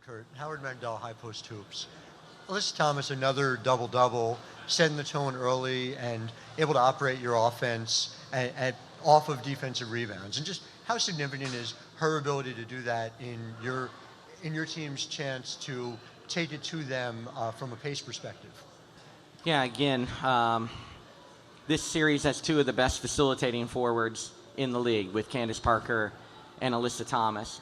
Curt. Howard Mandel, High Post Hoops. Alyssa Thomas, another double-double, setting the tone early and able to operate your offense off of defensive rebounds. And just how significant is her ability to do that in your team's chance to take it to them from a pace perspective? Yeah, again, this series has two of the best facilitating forwards in the league with Candace Parker and Alyssa Thomas.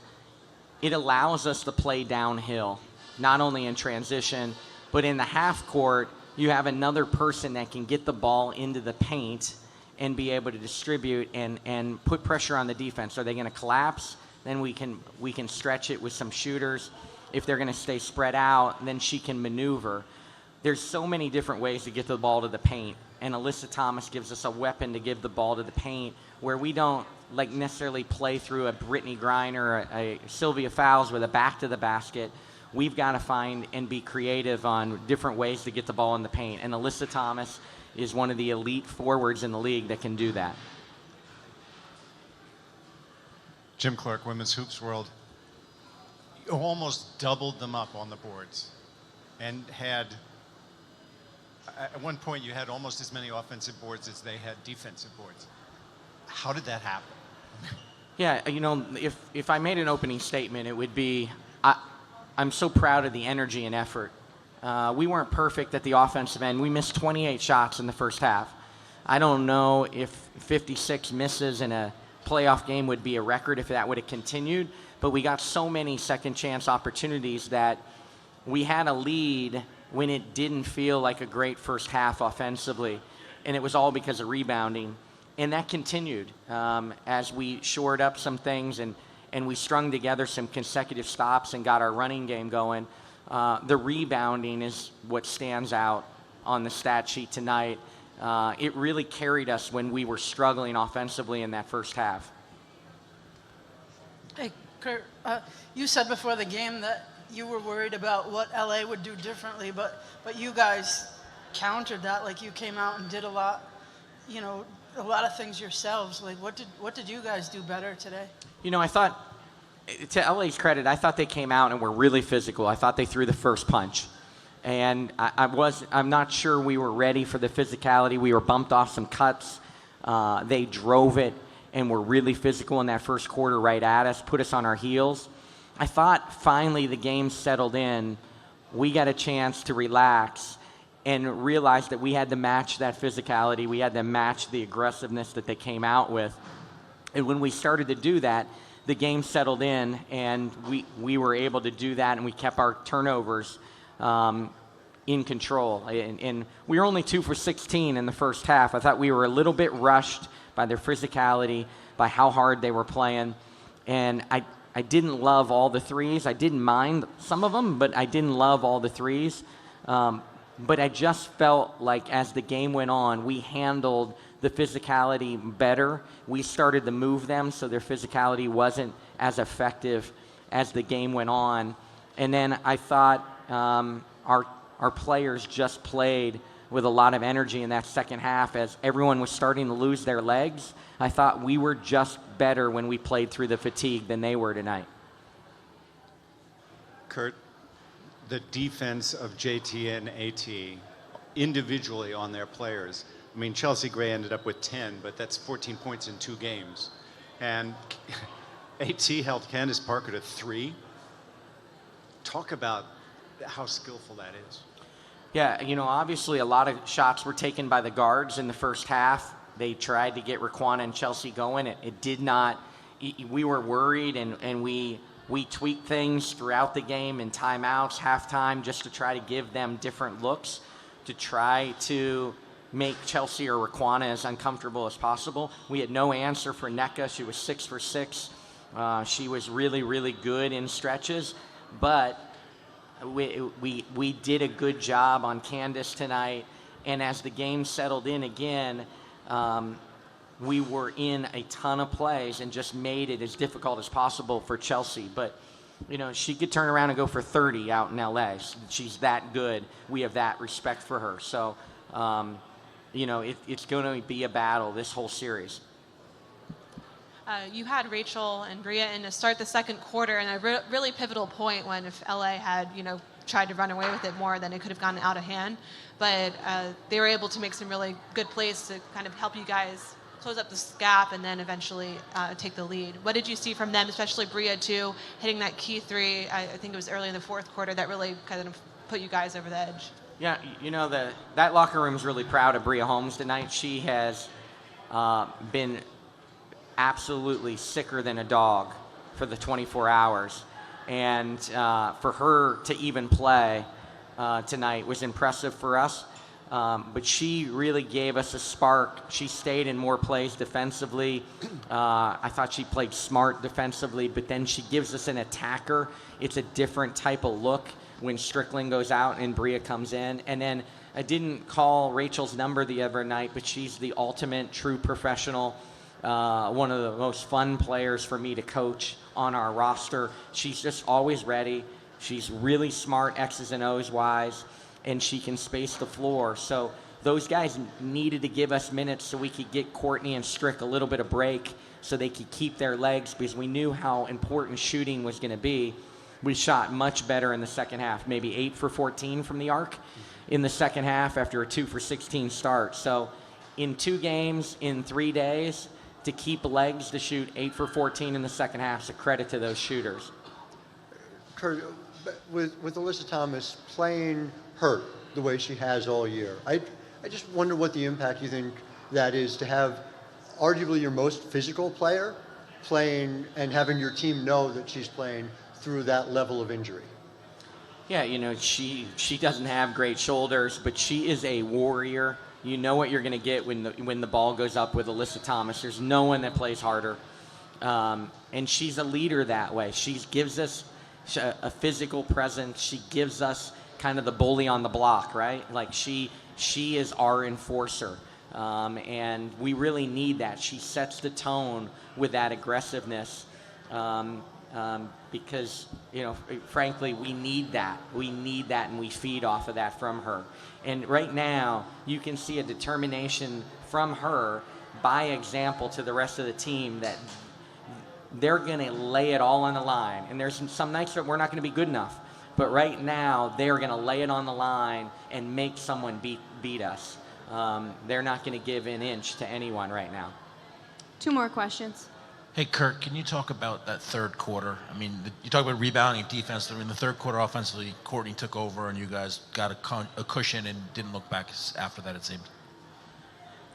It allows us to play downhill, not only in transition, but in the half court, you have another person that can get the ball into the paint and be able to distribute and put pressure on the defense. Are they going to collapse? Then we can stretch it with some shooters. If they're going to stay spread out, then she can maneuver. There's so many different ways to get the ball to the paint, and Alyssa Thomas gives us a weapon to give the ball to the paint where we don't necessarily play through a Brittany Griner or a Sylvia Fowles with a back to the basket. We've got to find and be creative on different ways to get the ball in the paint, and Alyssa Thomas is one of the elite forwards in the league that can do that. Jim Clark, Women's Hoops World. You almost doubled them up on the boards and had, at one point you had almost as many offensive boards as they had defensive boards. How did that happen? Yeah, if I made an opening statement, it would be, I'm so proud of the energy and effort. We weren't perfect at the offensive end. We missed 28 shots in the first half. I don't know if 56 misses in a playoff game would be a record if that would have continued, but we got so many second chance opportunities that we had a lead when it didn't feel like a great first half offensively, and it was all because of rebounding. And that continued as we shored up some things and we strung together some consecutive stops and got our running game going. The rebounding is what stands out on the stat sheet tonight. It really carried us when we were struggling offensively in that first half. Hey, Curt, you said before the game that you were worried about what LA would do differently, but you guys countered that. Like, you came out and did a lot of things yourselves. Like, what did you guys do better today? I thought, to LA's credit, I thought they came out and were really physical. I thought they threw the first punch. And I'm not sure we were ready for the physicality. We were bumped off some cuts. They drove it and were really physical in that first quarter right at us, put us on our heels. I thought finally the game settled in. We got a chance to relax and realize that we had to match that physicality. We had to match the aggressiveness that they came out with. And when we started to do that, the game settled in, and we were able to do that, and we kept our turnovers in control. And we were only 2 for 16 in the first half. I thought we were a little bit rushed by their physicality, by how hard they were playing. And I didn't love all the threes. I didn't mind some of them, but I didn't love all the threes. But I just felt like as the game went on, we handled the physicality better. We started to move them so their physicality wasn't as effective as the game went on. And then I thought our players just played with a lot of energy in that second half as everyone was starting to lose their legs. I thought we were just better when we played through the fatigue than they were tonight. Curt, the defense of JT and AT individually on their players. I mean, Chelsea Gray ended up with 10, but that's 14 points in 2 games. And AT held Candace Parker to 3. Talk about how skillful that is. Yeah, obviously a lot of shots were taken by the guards in the first half. They tried to get Raquana and Chelsea going. It did not. We were worried, and we tweaked things throughout the game in timeouts, halftime, just to try to give them different looks, to try to make Chelsea or Raquana as uncomfortable as possible. We had no answer for Nneka. She was 6 for 6. She was really, really good in stretches, but we did a good job on Candace tonight. And as the game settled in again, we were in a ton of plays and just made it as difficult as possible for Chelsea. But, she could turn around and go for 30 out in LA. She's that good. We have that respect for her. So, it's going to be a battle this whole series. You had Rachel and Bria in to start the second quarter, and a really pivotal point when if LA had, tried to run away with it more, then it could have gotten out of hand. But they were able to make some really good plays to kind of help you guys close up this gap and then eventually take the lead. What did you see from them, especially Bria too, hitting that key three? I think it was early in the fourth quarter that really kind of put you guys over the edge. Yeah, that locker room's really proud of Bria Holmes tonight. She has been absolutely sicker than a dog for the 24 hours. And for her to even play tonight was impressive for us. But she really gave us a spark. She stayed in more plays defensively. I thought she played smart defensively, but then she gives us an attacker. It's a different type of look when Strickland goes out and Bria comes in. And then I didn't call Rachel's number the other night, but she's the ultimate true professional, one of the most fun players for me to coach on our roster. She's just always ready. She's really smart, X's and O's wise, and she can space the floor. So those guys needed to give us minutes so we could get Courtney and Strick a little bit of break so they could keep their legs, because we knew how important shooting was going to be. We shot much better in the second half, maybe 8 for 14 from the arc in the second half after a 2 for 16 start. So in 2 games, in 3 days, to keep legs to shoot 8 for 14 in the second half is a credit to those shooters. Curt, with Alyssa Thomas playing hurt the way she has all year, I just wonder what the impact you think that is to have arguably your most physical player playing and having your team know that she's playing through that level of injury. Yeah, she doesn't have great shoulders, but she is a warrior. You know what you're going to get when the ball goes up with Alyssa Thomas. There's no one that plays harder. And she's a leader that way. She gives us a physical presence. She gives us kind of the bully on the block, right? Like she is our enforcer. And we really need that. She sets the tone with that aggressiveness. Because, frankly, we need that. We need that, and we feed off of that from her. And right now, you can see a determination from her by example to the rest of the team that they're going to lay it all on the line. And there's some nights that we're not going to be good enough. But right now, they're going to lay it on the line and make someone beat us. They're not going to give an inch to anyone right now. 2 more questions. Hey, Curt, can you talk about that third quarter? I mean, you talk about rebounding and defense. In the third quarter offensively, Courtney took over and you guys got a cushion and didn't look back after that, it seemed.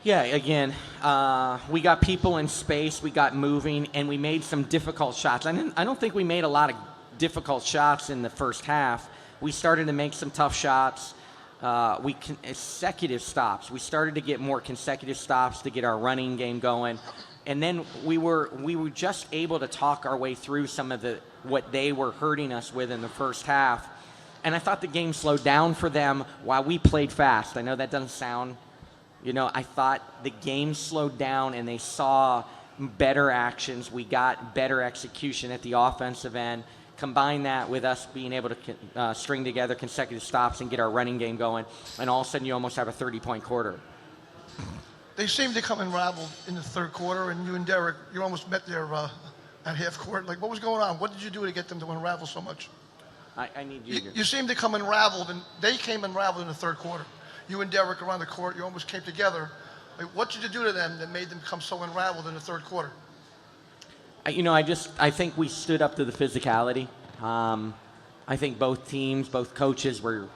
Yeah, again, we got people in space, we got moving, and we made some difficult shots. I don't think we made a lot of difficult shots in the first half. We started to make some tough shots. Consecutive stops. We started to get more consecutive stops to get our running game going. And then we were just able to talk our way through some of what they were hurting us with in the first half. And I thought the game slowed down for them while we played fast. I know that doesn't sound, I thought the game slowed down and they saw better actions. We got better execution at the offensive end. Combine that with us being able to string together consecutive stops and get our running game going. And all of a sudden you almost have a 30-point quarter. They seemed to come unraveled in the third quarter, and you and Derek, you almost met there at half court. Like, what was going on? What did you do to get them to unravel so much? I need you to. You seemed to come unraveled, and they came unraveled in the third quarter. You and Derek around the court, you almost came together. Like, what did you do to them that made them come so unraveled in the third quarter? I think we stood up to the physicality. I think both teams, both coaches were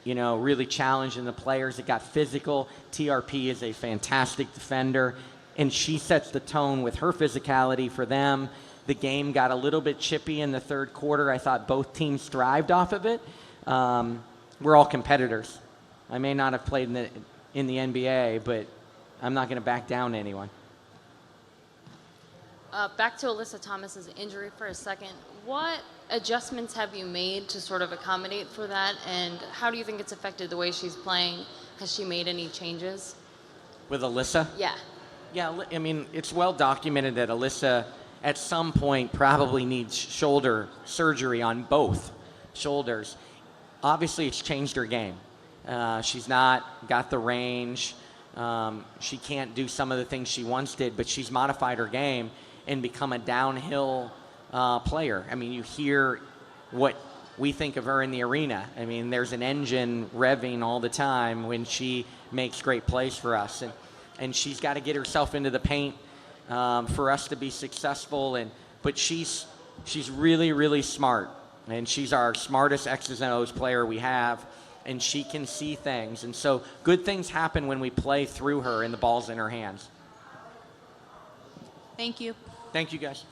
really challenging the players. It got physical. TRP is a fantastic defender, and she sets the tone with her physicality for them. The game got a little bit chippy in the third quarter. I thought both teams thrived off of it. We're all competitors. I may not have played in the NBA, but I'm not going to back down to anyone. Back to Alyssa Thomas's injury for a second. What adjustments have you made to sort of accommodate for that, and how do you think it's affected the way she's playing? Has she made any changes? With Alyssa? Yeah. Yeah, I mean, it's well documented that Alyssa at some point probably needs shoulder surgery on both shoulders. Obviously, it's changed her game. She's not got the range. She can't do some of the things she once did, but she's modified her game. and become a downhill player. I mean, you hear what we think of her in the arena. I mean, there's an engine revving all the time when she makes great plays for us. And she's got to get herself into the paint for us to be successful. But she's really, really smart. And she's our smartest X's and O's player we have. And she can see things. And so good things happen when we play through her and the ball's in her hands. Thank you. Thank you, guys.